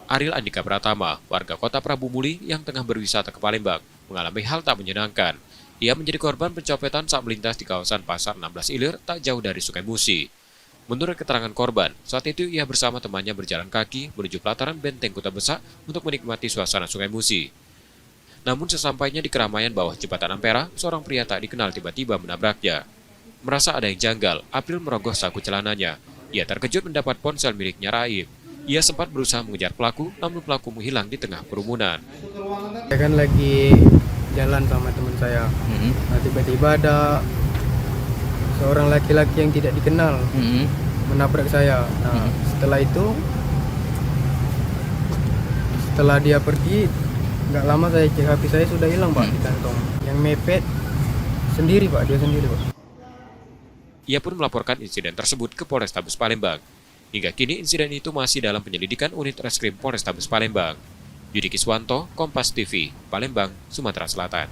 Ariel Andika Pratama, warga kota Prabu Muli yang tengah berwisata ke Palembang, mengalami hal tak menyenangkan. Ia menjadi korban pencopetan saat melintas di kawasan Pasar 16 Ilir tak jauh dari Sungai Musi. Menurut keterangan korban, saat itu ia bersama temannya berjalan kaki menuju pelataran Benteng Kuta Besak untuk menikmati suasana Sungai Musi. Namun sesampainya di keramaian bawah jembatan Ampera, seorang pria tak dikenal tiba-tiba menabraknya. Merasa ada yang janggal, April merogoh saku celananya. Ia terkejut mendapat ponsel miliknya Raib. Ia sempat berusaha mengejar pelaku, namun pelaku menghilang di tengah kerumunan. Saya kan lagi jalan sama teman saya. Nah, tiba-tiba ada seorang laki-laki yang tidak dikenal menabrak saya. Nah, setelah itu, setelah dia pergi, nggak lama saya cek HP saya sudah hilang Pak di kantong. Yang mepet sendiri Pak, dia sendiri Pak. Ia pun melaporkan insiden tersebut ke Polrestabes Palembang. Hingga kini insiden itu masih dalam penyelidikan unit reskrim Polrestabes Palembang. Yudi Kiswanto, Kompas TV, Palembang, Sumatera Selatan.